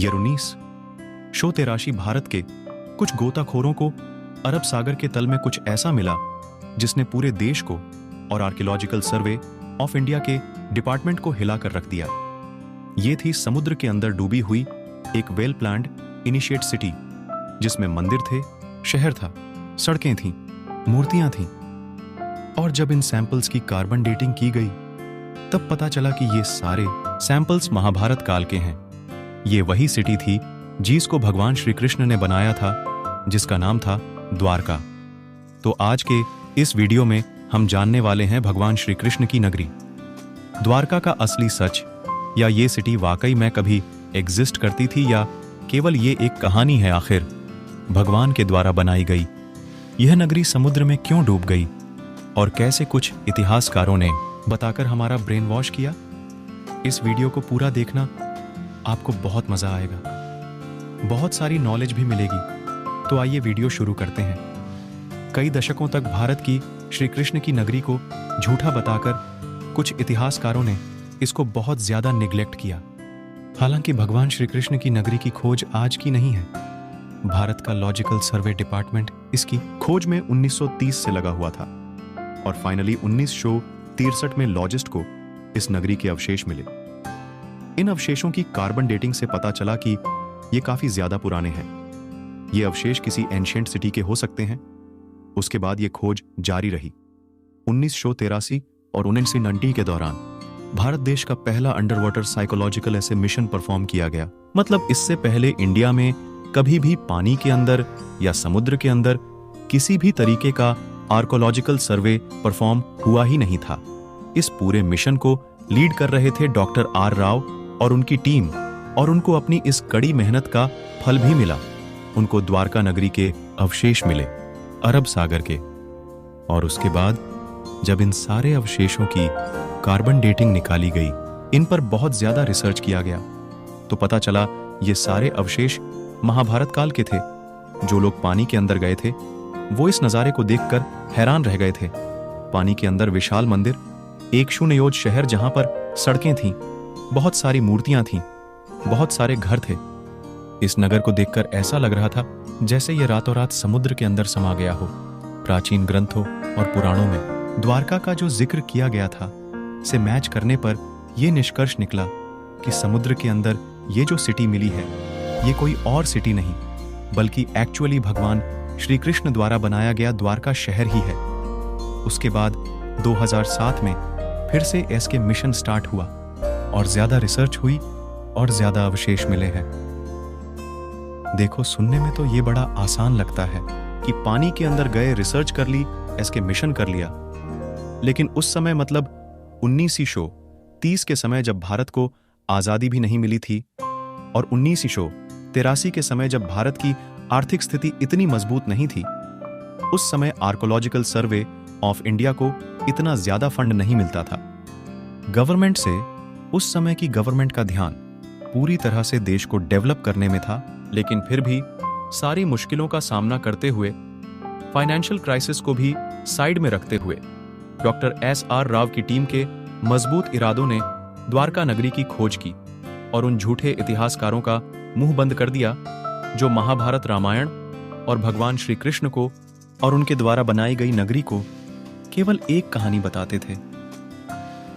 यूरेनिस show 83 Bharat के कुछ गोताखोरों को अरब सागर के तल में कुछ ऐसा मिला जिसने पूरे देश को और आर्कियोलॉजिकल सर्वे ऑफ इंडिया के डिपार्टमेंट को हिलाकर रख दिया। ये थी समुद्र के अंदर डूबी हुई एक वेल प्लान्ड इनिशिएट सिटी, जिसमें मंदिर थे, शहर था, सड़कें थीं, मूर्तियां थीं। और जब इन सैंपल्स की कार्बन डेटिंग की गई तब पता चला कि ये सारे सैंपल्स महाभारत काल के हैं। ये वही सिटी थी जिसको भगवान श्री कृष्ण ने बनाया था, जिसका नाम था द्वारका। तो आज के इस वीडियो में हम जानने वाले हैं भगवान श्री कृष्ण की नगरी द्वारका का असली सच, या ये सिटी वाकई में कभी एग्जिस्ट करती थी या केवल ये एक कहानी है आखिर भगवान के द्वारा बनाई गई। यह नगरी समुद्र में क्यों डूब गई और कैसे कुछ इतिहासकारों ने बताकर हमारा ब्रेन वॉश किया। इस वीडियो को पूरा देखना, आपको बहुत मजा आएगा, बहुत सारी नॉलेज भी मिलेगी। तो आइए वीडियो शुरू करते हैं। कई दशकों तक भारत की श्री कृष्ण की नगरी को झूठा बताकर कुछ इतिहासकारों ने इसको बहुत ज्यादा निग्लेक्ट किया। हालांकि भगवान श्री कृष्ण की नगरी की खोज आज की नहीं है। भारत का लॉजिकल सर्वे इसकी खोज में 1930 से लगा हुआ था और फाइनली 1963 में लॉजिस्ट को इस नगरी के अवशेष मिले। इन अवशेषों की कार्बन डेटिंग से पता चला कि ये काफी ज्यादा पुराने हैं। ये अवशेष किसी एंशिएंट सिटी के हो सकते हैं। उसके बाद ये खोज जारी रही। 1983 और 1990 के दौरान भारत देश का पहला अंडर वाटर साइकोलॉजिकल ऐसे मिशन परफॉर्म किया गया। मतलब इससे पहले इंडिया में कभी भी पानी के अंदर या समुद्र के अंदर किसी भी तरीके का आर्कोलॉजिकल सर्वे परफॉर्म हुआ ही नहीं था। इस पूरे मिशन को लीड कर रहे थे डॉक्टर आर राव और उनकी टीम, और उनको अपनी इस कड़ी मेहनत का फल भी मिला। उनको द्वारका नगरी के अवशेष मिले अरब सागर के। और उसके बाद जब इन सारे अवशेषों की कार्बन डेटिंग निकाली गई, इन पर बहुत ज्यादा रिसर्च किया गया, तो पता चला ये सारे अवशेष महाभारत काल के थे। जो लोग पानी के अंदर गए थे वो इस नजारे को देखकर हैरान रह गए थे। पानी के अंदर विशाल मंदिर, एक शून्य शहर जहां पर सड़कें थीं, बहुत सारी मूर्तियां थीं, बहुत सारे घर थे। इस नगर को देखकर ऐसा लग रहा था जैसे ये रातों रात समुद्र के अंदर समा गया हो। प्राचीन ग्रंथों और पुराणों में द्वारका का जो जिक्र किया गया था से मैच करने पर यह निष्कर्ष निकला कि समुद्र के अंदर ये जो सिटी मिली है ये कोई और सिटी नहीं बल्कि एक्चुअली भगवान श्री कृष्ण द्वारा बनाया गया द्वारका शहर ही है। उसके बाद 2007 में फिर से इसके मिशन स्टार्ट हुआ और ज्यादा रिसर्च हुई और ज्यादा अवशेष मिले हैं। देखो, सुनने में तो ये बड़ा आसान लगता है कि पानी के अंदर गए, रिसर्च कर ली, इसके मिशन कर लिया। लेकिन उस समय मतलब 1930 के समय जब भारत को आजादी भी नहीं मिली थी और 1983 के समय जब भारत की आर्थिक स्थिति इतनी मजबूत नहीं थी, उस समय आर्कोलॉजिकल सर्वे ऑफ इंडिया को इतना ज्यादा फंड नहीं मिलता था। गवर्नमेंट से उस समय की गवर्नमेंट का ध्यान पूरी तरह से देश को डेवलप करने में था। लेकिन फिर भी सारी मुश्किलों का सामना करते हुए, फाइनेंशियल क्राइसिस को भी साइड में रखते हुए, डॉक्टर SR राव की टीम के मजबूत इरादों ने द्वारका नगरी की खोज की और उन झूठे इतिहासकारों का मुंह बंद कर दिया जो महाभारत, रामायण और भगवान श्री कृष्ण को और उनके द्वारा बनाई गई नगरी को केवल एक कहानी बताते थे।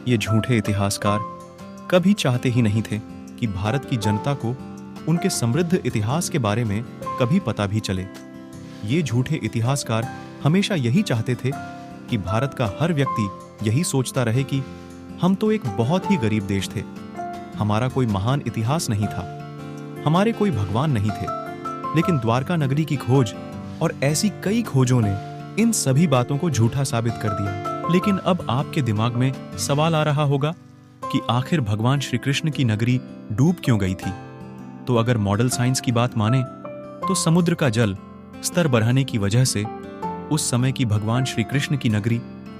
ये झूठे इतिहासकार कभी चाहते ही नहीं थे कि भारत की जनता को उनके समृद्ध इतिहास के बारे में कभी पता भी चले। ये झूठे इतिहासकार हमेशा यही चाहते थे कि भारत का हर व्यक्ति यही सोचता रहे कि हम तो एक बहुत ही गरीब देश थे, हमारा कोई महान इतिहास नहीं था, हमारे कोई भगवान नहीं थे। लेकिन द्वारका नगरी की खोज और ऐसी कई खोजों ने इन सभी बातों को झूठा साबित कर दिया। लेकिन अब आपके दिमाग में सवाल आ रहा होगा कि आखिर भगवान श्री कृष्ण की नगरी डूब क्यों गई थी। तो अगर मॉडल साइंस की बात माने तो समुद्र का जल स्तर बढ़ाने की वजह से उस समय की भगवान श्री कृष्ण की नगरी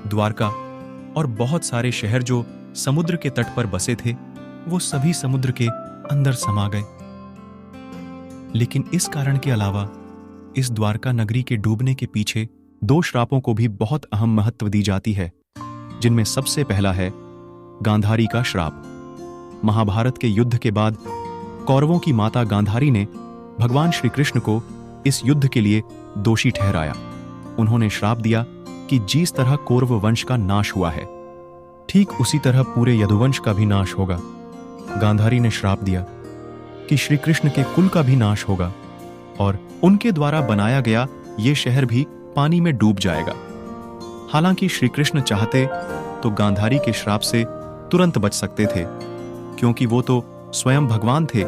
द्वारका और बहुत सारे शहर जो समुद्र के तट पर बसे थे वो सभी समुद्र के अंदर समा गए। लेकिन इस कारण के अलावा इस द्वारका नगरी के डूबने के पीछे 2 श्रापों को भी बहुत अहम महत्व दी जाती है, जिनमें सबसे पहला है गांधारी का श्राप। महाभारत के युद्ध के बाद कौरवों की माता गांधारी ने भगवान श्री कृष्ण को इस युद्ध के लिए दोषी ठहराया। उन्होंने श्राप दिया कि जिस तरह कौरव वंश का नाश हुआ है, ठीक उसी तरह पूरे यदुवंश का भी नाश होगा। गांधारी ने श्राप दिया कि श्री कृष्ण के कुल का भी नाश होगा और उनके द्वारा बनाया गया ये शहर भी पानी में डूब जाएगा। हालांकि श्री कृष्ण चाहते तो गांधारी के श्राप से तुरंत बच सकते थे, क्योंकि वो तो स्वयं भगवान थे,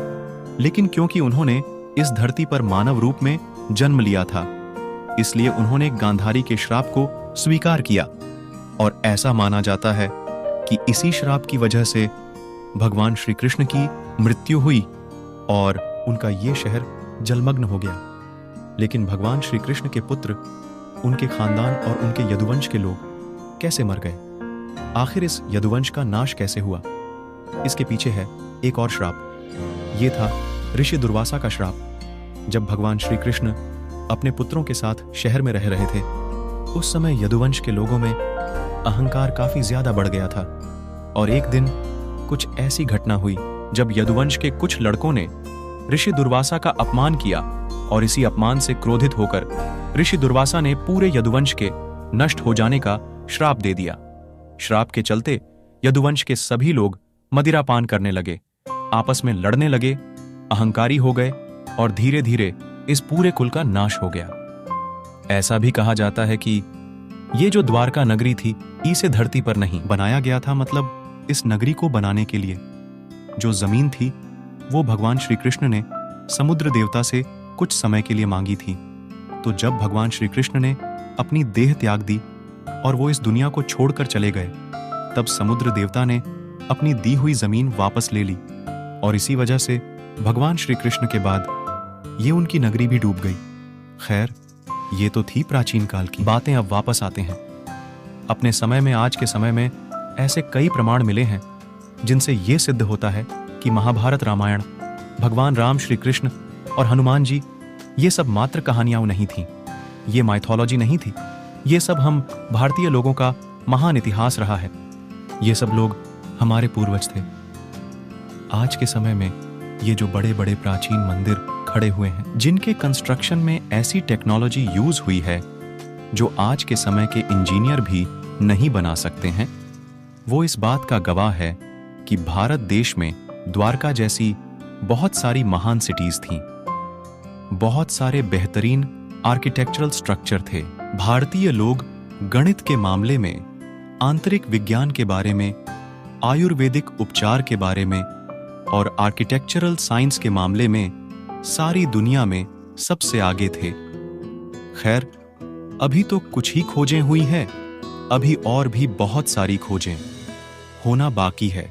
लेकिन क्योंकि उन्होंने इस धरती पर मानव रूप में जन्म लिया था, इसलिए उन्होंने गांधारी के श्राप को स्वीकार किया। और ऐसा माना जाता है कि इसी श्राप की वजह से भगवान श्री कृष्ण की मृत्यु हुई और उनका ये शहर जलमग्न हो गया। लेकिन भगवान श्री कृष्ण के पुत्र, उनके खानदान और उनके यदुवंश के लोग कैसे मर गए? आखिर इस यदुवंश का नाश कैसे हुआ? इसके पीछे है एक और श्राप। ये था ऋषि दुर्वासा का श्राप। जब भगवान श्री कृष्ण अपने पुत्रों के साथ शहर में रह रहे थे, उस समय यदुवंश के लोगों में अहंकार काफी ज्यादा बढ़ गया था। और एक दिन कुछ ऐसी घटना हुई जब यदुवंश के कुछ लड़कों ने ऋषि दुर्वासा का अपमान किया, और इसी अपमान से क्रोधित होकर ऋषि दुर्वासा ने पूरे यदुवंश के नष्ट हो जाने का श्राप दे दिया। श्राप के चलते यदुवंश के सभी लोग मदिरा पान करने लगे, आपस में लड़ने लगे, अहंकारी हो गए और धीरे धीरे इस पूरे कुल का नाश हो गया। ऐसा भी कहा जाता है कि ये जो द्वारका नगरी थी, इसे धरती पर नहीं बनाया गया था, मतलब इस नगरी को बनाने के लिए जो जमीन थी वो भगवान श्री कृष्ण ने समुद्र देवता से कुछ समय के लिए मांगी थी। तो जब भगवान श्री कृष्ण ने अपनी देह त्याग दी और वो इस दुनिया को छोड़कर चले गए, तब समुद्र देवता ने अपनी दी हुई जमीन वापस ले ली, और इसी वजह से भगवान श्री कृष्ण के बाद ये उनकी नगरी भी डूब गई। खैर, ये तो थी प्राचीन काल की बातें। अब वापस आते हैं अपने समय में। आज के समय में ऐसे कई प्रमाण मिले हैं जिनसे ये सिद्ध होता है कि महाभारत, रामायण, भगवान राम, श्री कृष्ण और हनुमान जी, ये सब मात्र कहानियां नहीं थीं, ये माइथोलॉजी नहीं थी। ये सब हम भारतीय लोगों का महान इतिहास रहा है। ये सब लोग हमारे पूर्वज थे। आज के समय में ये जो बड़े बड़े प्राचीन मंदिर खड़े हुए हैं, जिनके कंस्ट्रक्शन में ऐसी टेक्नोलॉजी यूज हुई है जो आज के समय के इंजीनियर भी नहीं बना सकते हैं, वो इस बात का गवाह है कि भारत देश में द्वारका जैसी बहुत सारी महान सिटीज थीं, बहुत सारे बेहतरीन आर्किटेक्चरल स्ट्रक्चर थे। भारतीय लोग गणित के मामले में, आंतरिक विज्ञान के बारे में, आयुर्वेदिक उपचार के बारे में और आर्किटेक्चरल साइंस के मामले में सारी दुनिया में सबसे आगे थे। खैर, अभी तो कुछ ही खोजें हुई हैं, अभी और भी बहुत सारी खोजें होना बाकी है।